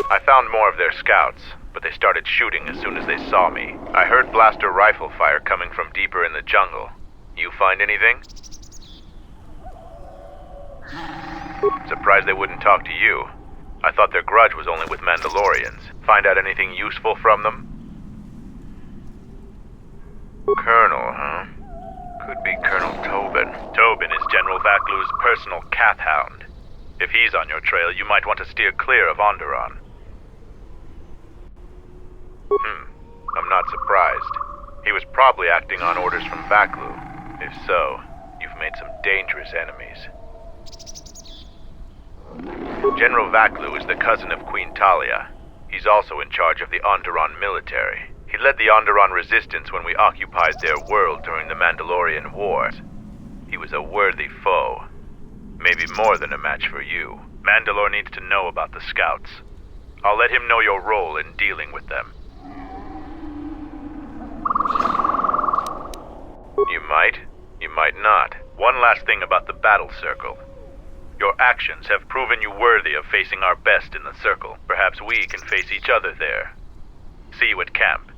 I found more of their scouts, but they started shooting as soon as they saw me. I heard blaster rifle fire coming from deeper in the jungle. You find anything? Surprised they wouldn't talk to you. I thought their grudge was only with Mandalorians. Find out anything useful from them? Colonel, huh? Could be Colonel Tobin. Tobin is General Vaklu's personal cat hound. If he's on your trail, you might want to steer clear of Onderon. I'm not surprised. He was probably acting on orders from Vaklu. If so, you've made some dangerous enemies. General Vaklu is the cousin of Queen Talia. He's also in charge of the Onderon military. He led the Onderon resistance when we occupied their world during the Mandalorian Wars. He was a worthy foe. Maybe more than a match for you. Mandalore needs to know about the scouts. I'll let him know your role in dealing with them. You might not. One last thing about the battle circle. Your actions have proven you worthy of facing our best in the circle. Perhaps we can face each other there. See you at camp.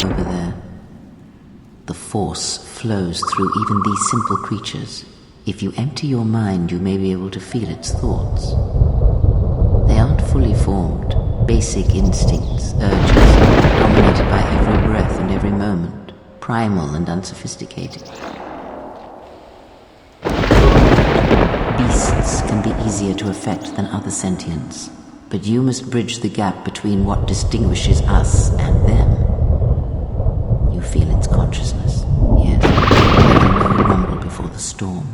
Over there. The Force flows through even these simple creatures. If you empty your mind, you may be able to feel its thoughts. They aren't fully formed, basic instincts, urges, dominated by every breath and every moment, primal and unsophisticated. Beasts can be easier to affect than other sentients, but you must bridge the gap between what distinguishes us and them. You feel its consciousness, yes, like a low rumble before the storm.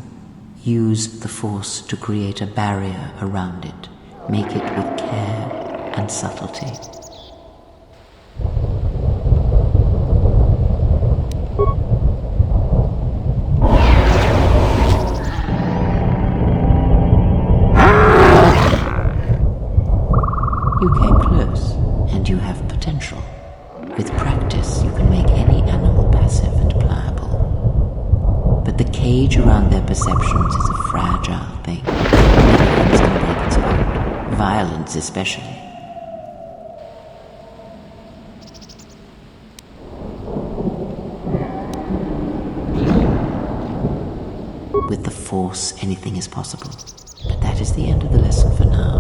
Use the Force to create a barrier around it. Make it with care and subtlety. You came close, and you have potential. With practice, you can make any animal passive and pliable. But the cage around their perceptions is a fragile thing. Many things can break its hold. Violence especially. With the Force, anything is possible. But that is the end of the lesson for now.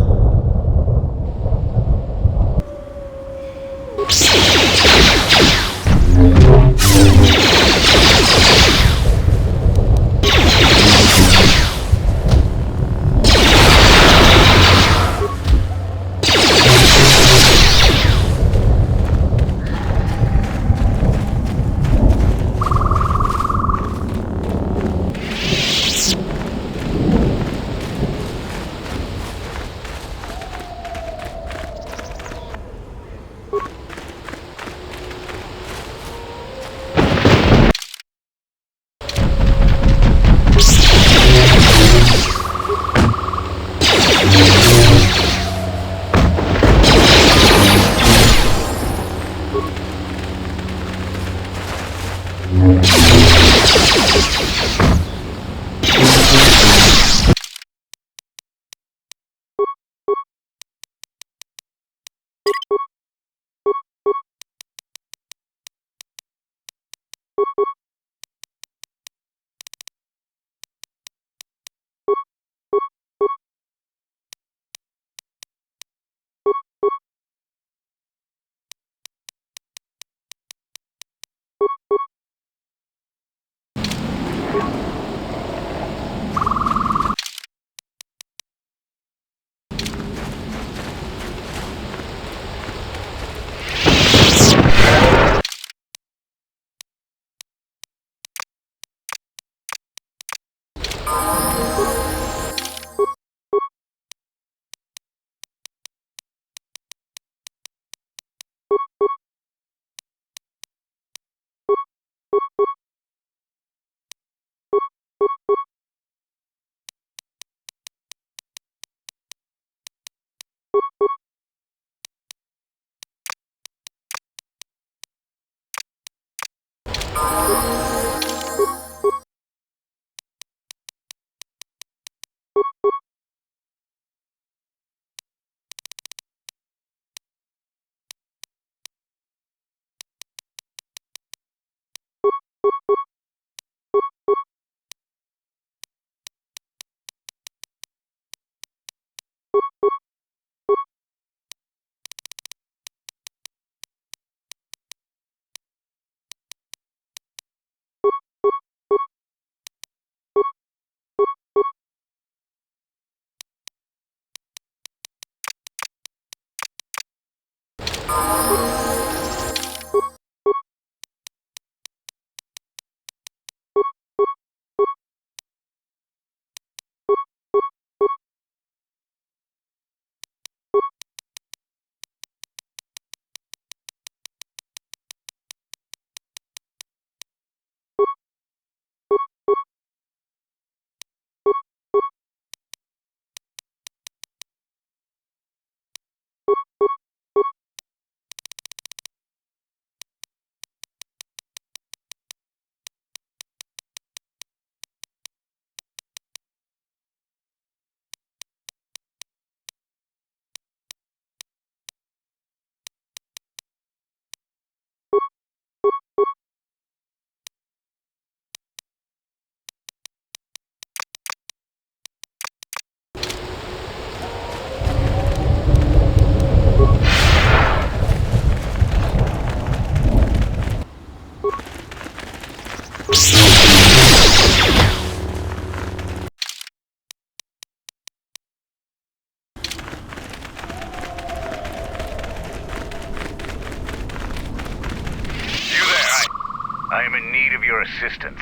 I am in need of your assistance.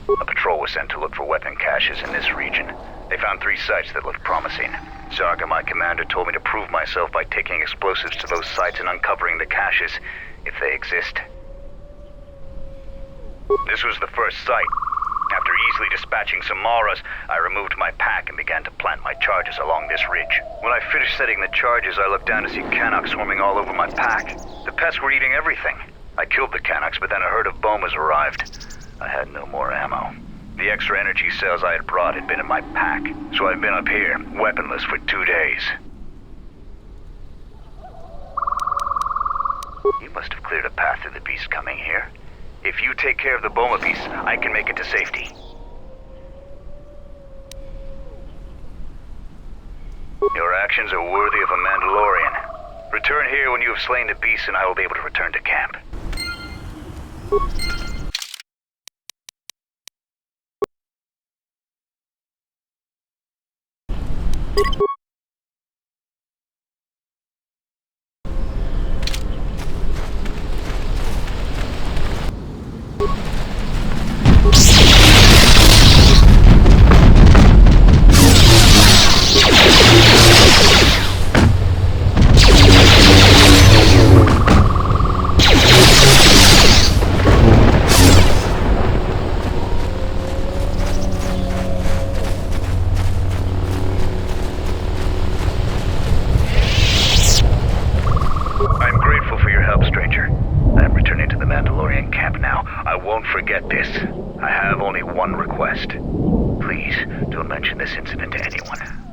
A patrol was sent to look for weapon caches in this region. They found 3 sites that looked promising. Zarka, my commander, told me to prove myself by taking explosives to those sites and uncovering the caches, if they exist. This was the first site. After easily dispatching some Maras, I removed my pack and began to plant my charges along this ridge. When I finished setting the charges, I looked down to see Canucks swarming all over my pack. The pests were eating everything. I killed the Canucks, but then a herd of Bomas arrived. I had no more ammo. The extra energy cells I had brought had been in my pack, so I've been up here, weaponless for 2 days. You must have cleared a path through the beast coming here. If you take care of the Boma beast, I can make it to safety. Your actions are worthy of a Mandalorian. Return here when you have slain the beast and I will be able to return to camp. Forget this. I have only one request. Please, don't mention this incident to anyone.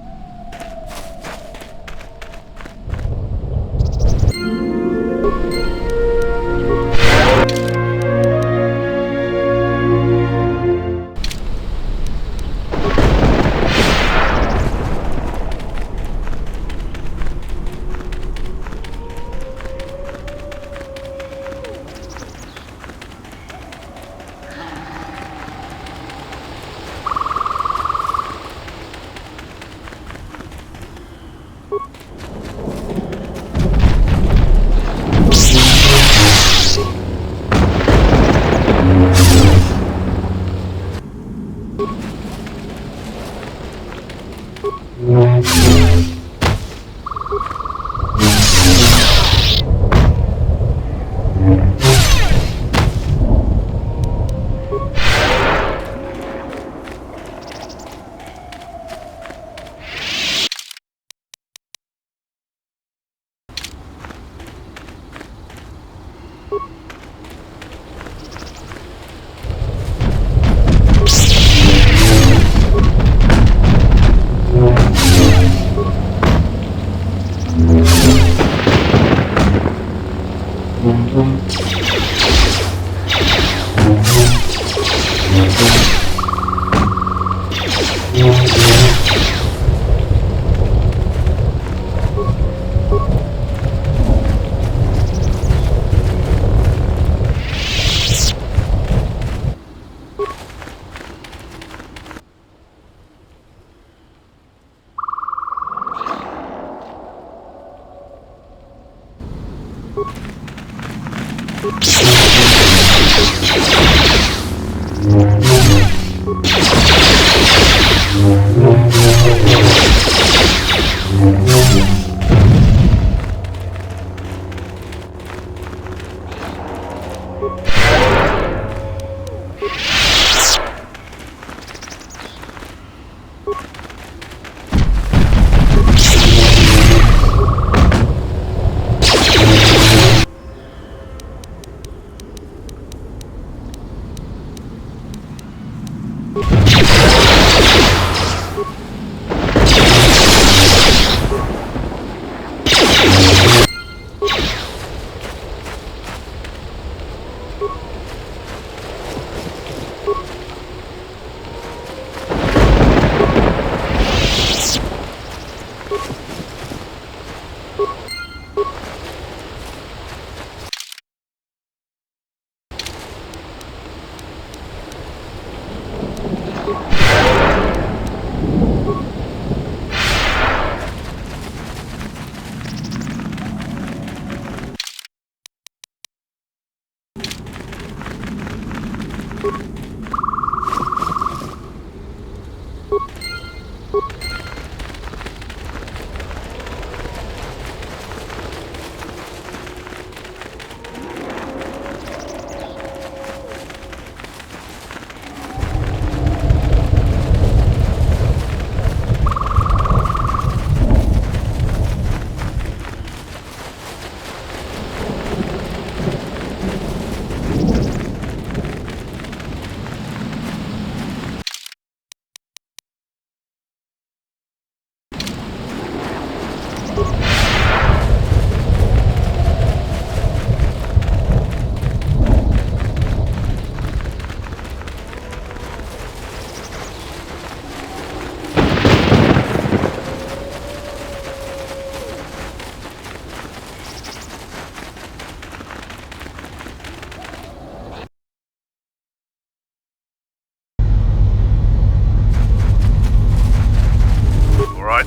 Alright,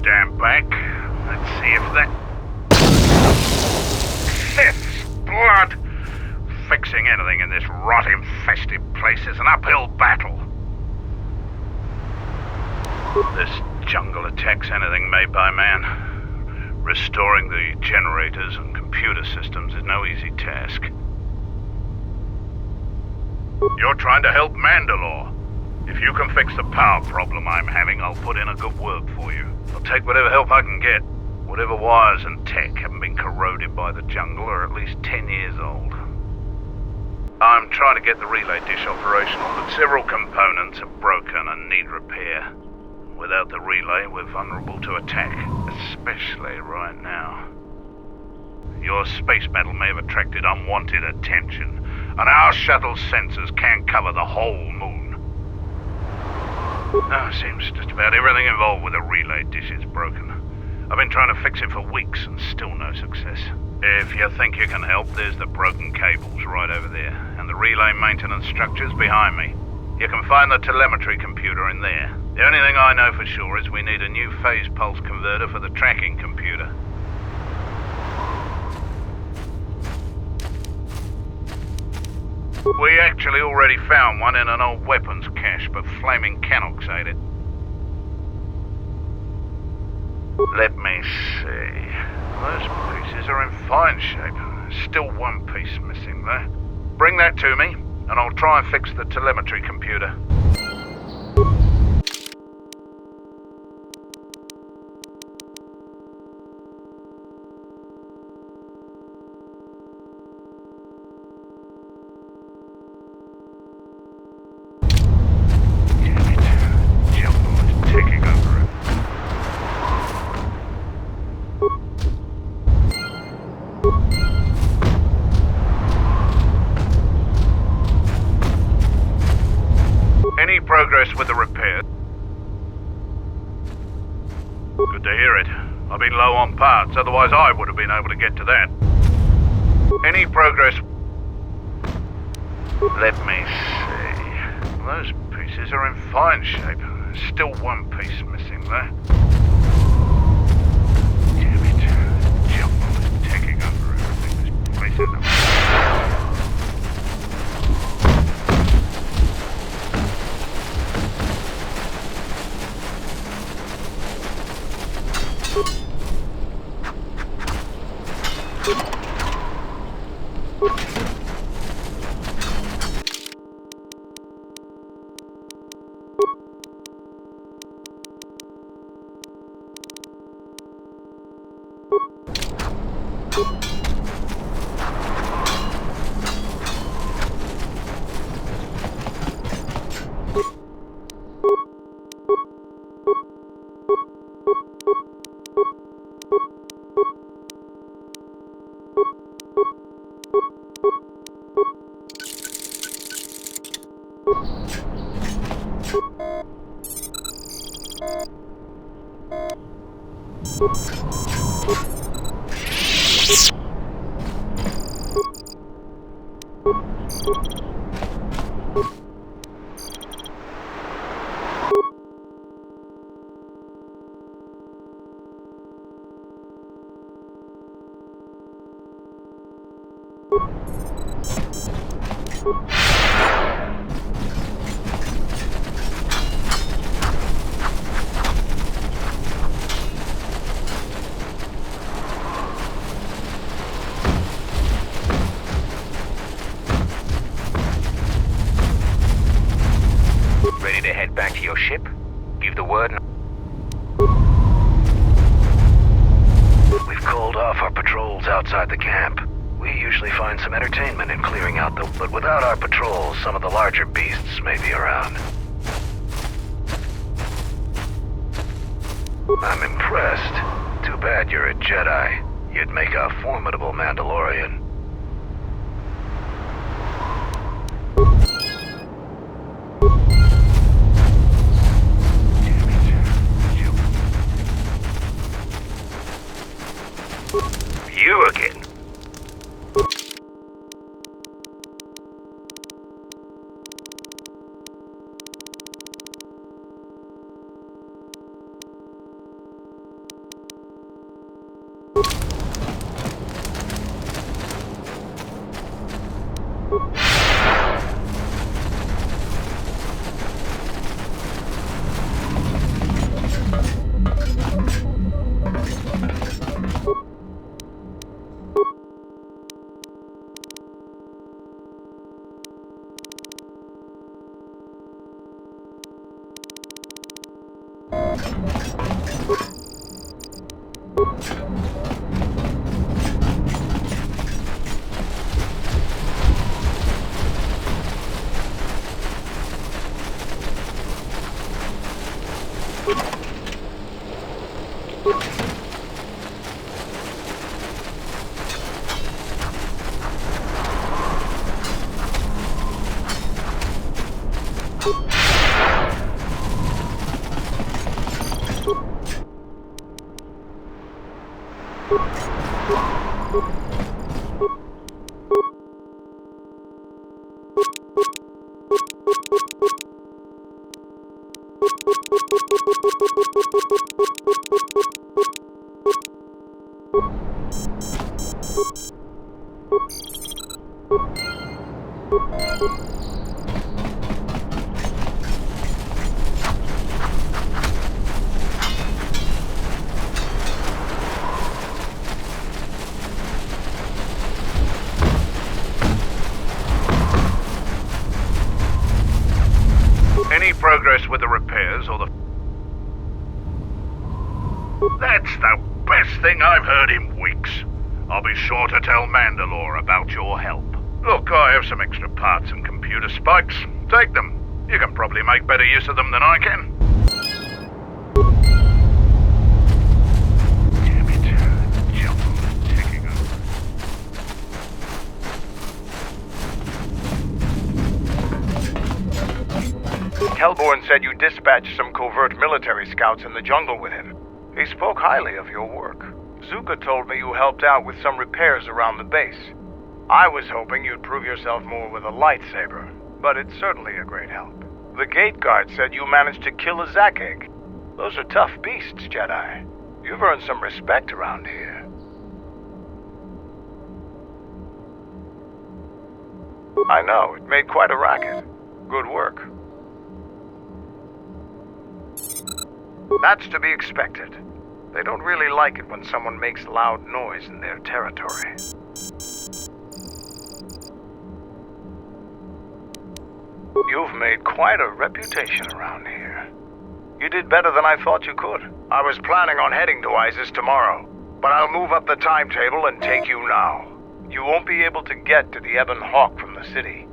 stand back. Let's see if that... Sith's blood! Fixing anything in this rot-infested place is an uphill battle. This jungle attacks anything made by man. Restoring the generators and computer systems is no easy task. You're trying to help Mandalore. If you can fix the power problem I'm having, I'll put in a good word for you. I'll take whatever help I can get. Whatever wires and tech haven't been corroded by the jungle are at least 10 years old. I'm trying to get the relay dish operational, but several components are broken and need repair. Without the relay, we're vulnerable to attack, especially right now. Your space battle may have attracted unwanted attention, and our shuttle's sensors can't cover the whole moon. Seems just about everything involved with the relay dish is broken. I've been trying to fix it for weeks and still no success. If you think you can help, there's the broken cables right over there, and the relay maintenance structures behind me. You can find the telemetry computer in there. The only thing I know for sure is we need a new phase pulse converter for the tracking computer. We actually already found one in an old weapons cache, but Flaming Canox ate it. Let me see. Those pieces are in fine shape. Still one piece missing there. Bring that to me, and I'll try and fix the telemetry computer. Any progress with the repair? Good to hear it. I've been low on parts, otherwise I would have been able to get to that. Any progress? Let me see. Those pieces are in fine shape. Still one piece missing there. Damn it. Jungle is taking over everything. This place is a... Ready to head back to your ship? Give the word and... We've called off our patrols outside the camp. We usually find some entertainment in clearing out the... But without our patrols, some of the larger beasts may be around. I'm impressed. Too bad you're a Jedi. You'd make a formidable Mandalorian. You again. Any progress with the repairs or the... That's the best thing I've heard in weeks. I'll be sure to tell Mandalore about your help. Look, I have some extra parts and computer spikes. Take them. You can probably make better use of them than I can. Damn it. Jump taking over. Hellborn said you dispatched some covert military scouts in the jungle with him. He spoke highly of your work. Zuka told me you helped out with some repairs around the base. I was hoping you'd prove yourself more with a lightsaber, but it's certainly a great help. The gate guard said you managed to kill a Zack egg. Those are tough beasts, Jedi. You've earned some respect around here. I know, it made quite a racket. Good work. That's to be expected. They don't really like it when someone makes loud noise in their territory. You've made quite a reputation around here. You did better than I thought you could. I was planning on heading to Isis tomorrow, but I'll move up the timetable and take you now. You won't be able to get to the Ebon Hawk from the city.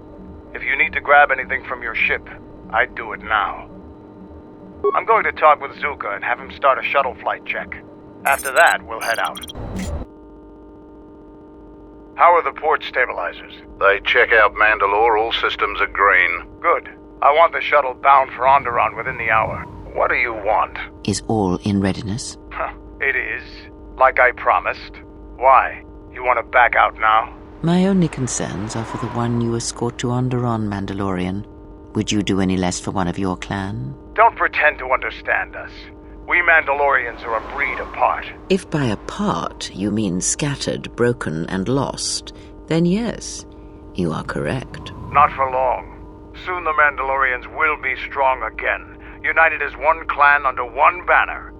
If you need to grab anything from your ship, I'd do it now. I'm going to talk with Zuka and have him start a shuttle flight check. After that, we'll head out. How are the port stabilizers? They check out Mandalore, all systems are green. Good. I want the shuttle bound for Onderon within the hour. What do you want? Is all in readiness? It is. like I promised. Why? You want to back out now? My only concerns are for the one you escort to Onderon, Mandalorian. Would you do any less for one of your clan? Don't pretend to understand us. We Mandalorians are a breed apart. If by apart you mean scattered, broken, and lost, then yes, you are correct. Not for long. Soon the Mandalorians will be strong again, united as one clan under one banner.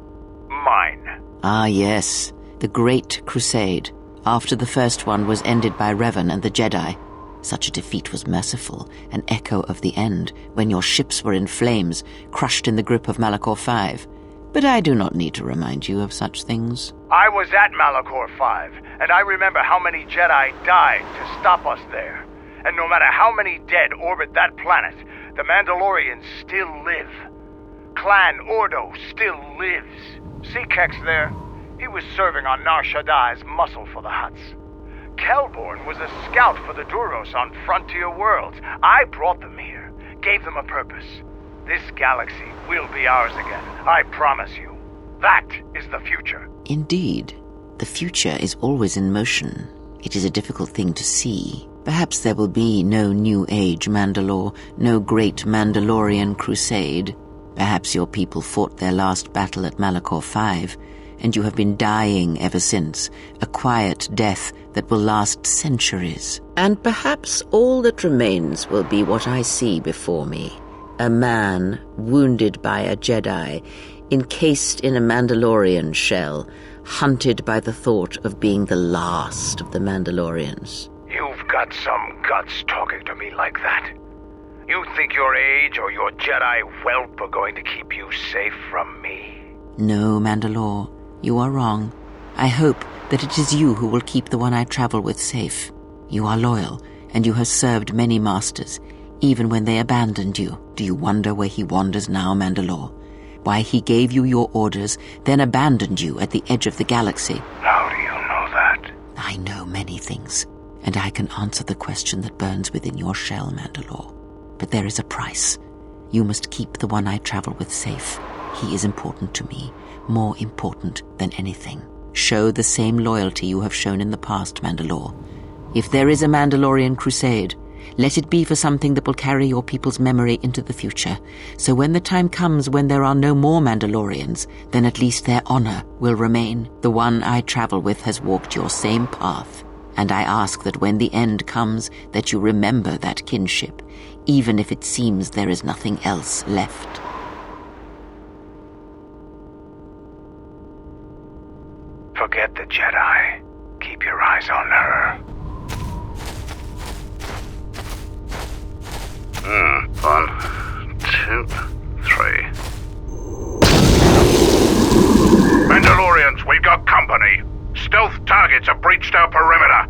Mine. Ah, yes, the Great Crusade, after the first one was ended by Revan and the Jedi. Such a defeat was merciful, an echo of the end, when your ships were in flames, crushed in the grip of Malachor V. But I do not need to remind you of such things. I was at Malachor V, and I remember how many Jedi died to stop us there. And no matter how many dead orbit that planet, the Mandalorians still live. Clan Ordo still lives. See Kex there? He was serving on Nar Shaddai's muscle for the Hutts. Kelborn was a scout for the Duros on Frontier Worlds. I brought them here, gave them a purpose. This galaxy will be ours again, I promise you. That is the future. Indeed. The future is always in motion. It is a difficult thing to see. Perhaps there will be no New Age Mandalore, no great Mandalorian crusade. Perhaps your people fought their last battle at Malachor V, and you have been dying ever since, a quiet death that will last centuries. And perhaps all that remains will be what I see before me. A man wounded by a Jedi, encased in a Mandalorian shell, hunted by the thought of being the last of the Mandalorians. You've got some guts talking to me like that. You think your age or your Jedi whelp are going to keep you safe from me? No, Mandalore, you are wrong. I hope that it is you who will keep the one I travel with safe. You are loyal, and you have served many masters, even when they abandoned you. Do you wonder where he wanders now, Mandalore? Why he gave you your orders, then abandoned you at the edge of the galaxy? How do you know that? I know many things, and I can answer the question that burns within your shell, Mandalore. But there is a price. You must keep the one I travel with safe. He is important to me, more important than anything. Show the same loyalty you have shown in the past, Mandalore. If there is a Mandalorian crusade, let it be for something that will carry your people's memory into the future. So when the time comes when there are no more Mandalorians, then at least their honor will remain. The one I travel with has walked your same path, and I ask that when the end comes, that you remember that kinship, even if it seems there is nothing else left. Forget the Jedi. Keep your eyes on her. 1, 2, 3. Mandalorians, we've got company. Stealth targets have breached our perimeter.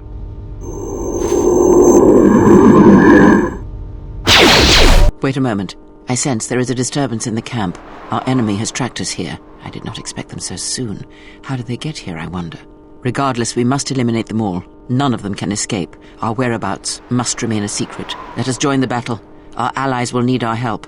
Wait a moment. I sense there is a disturbance in the camp. Our enemy has tracked us here. I did not expect them so soon. How did they get here, I wonder? Regardless, we must eliminate them all. None of them can escape. Our whereabouts must remain a secret. Let us join the battle. Our allies will need our help.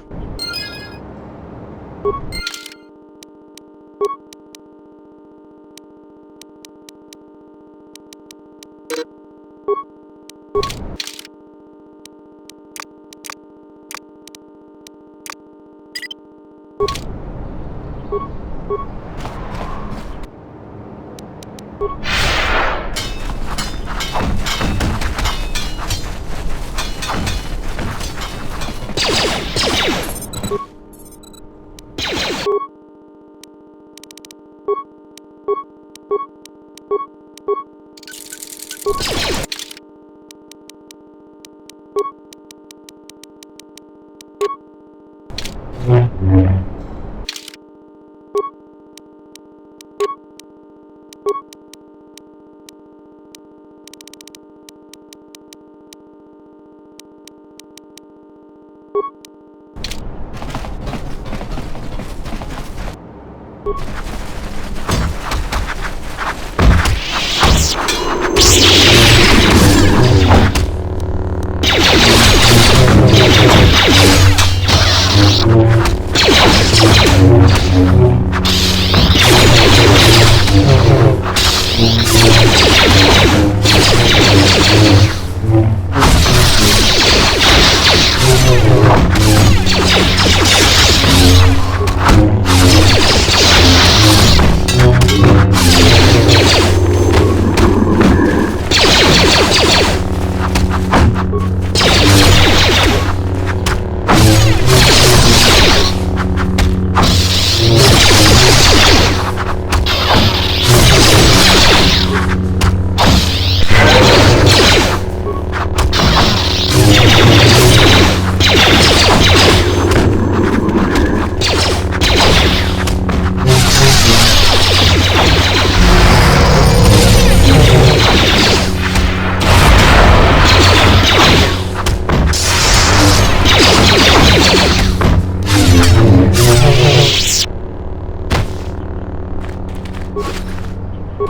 You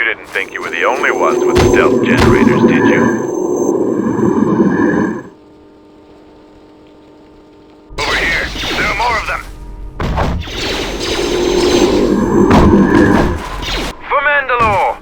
didn't think you were the only ones with stealth generators, did you? Over here. There are more of them. For Mandalore!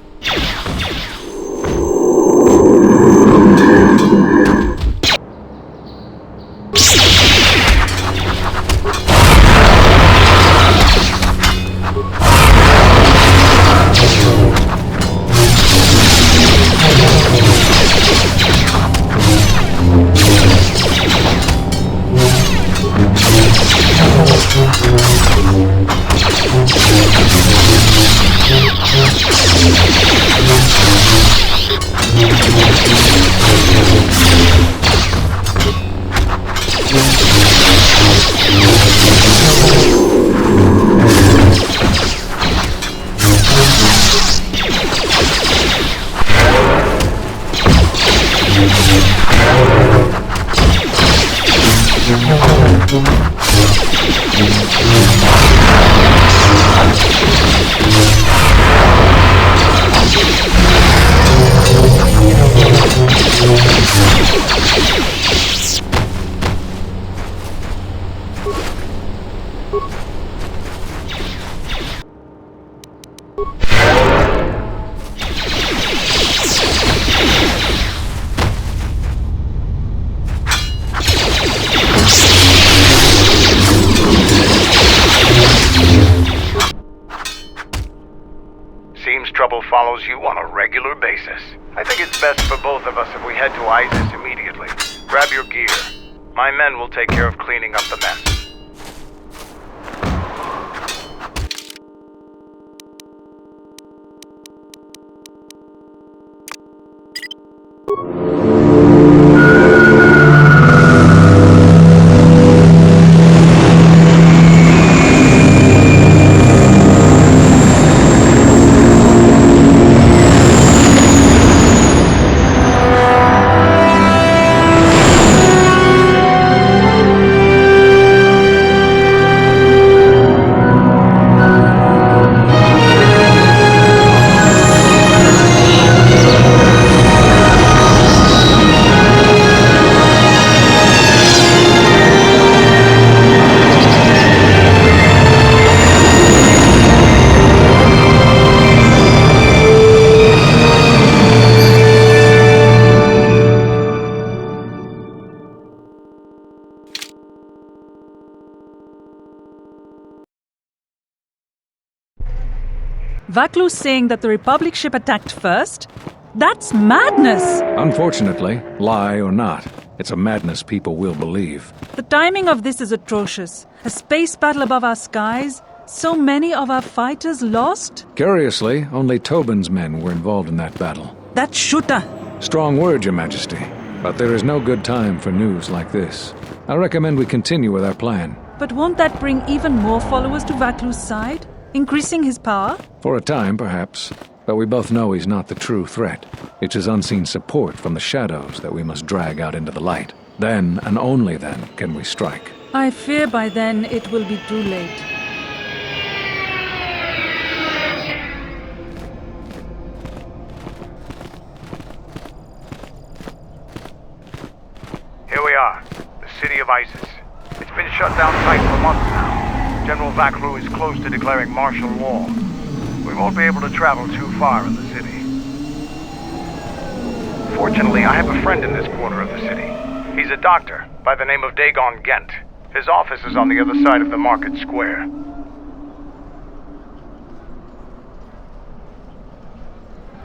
Seems trouble follows you on a regular basis. I think it's best for both of us if we head to Isis immediately. Grab your gear. My men will take care of cleaning up the mess. Vaklu's saying that the Republic ship attacked first? That's madness! Unfortunately, lie or not, it's a madness people will believe. The timing of this is atrocious. A space battle above our skies, so many of our fighters lost? Curiously, only Tobin's men were involved in that battle. That shooter! Strong word, Your Majesty, but there is no good time for news like this. I recommend we continue with our plan. But won't that bring even more followers to Vaklu's side? Increasing his power? For a time, perhaps, but we both know he's not the true threat. It's his unseen support from the shadows that we must drag out into the light. Then, and only then, can we strike. I fear by then it will be too late. Here we are, the city of Isis. It's been shut down tight for months now. General Vaklu is close to declaring martial law. We won't be able to travel too far in the city. Fortunately, I have a friend in this corner of the city. He's a doctor by the name of Dagon Gent. His office is on the other side of the market square.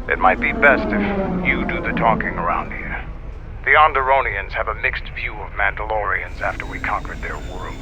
It might be best if you do the talking around here. The Onderonians have a mixed view of Mandalorians after we conquered their world.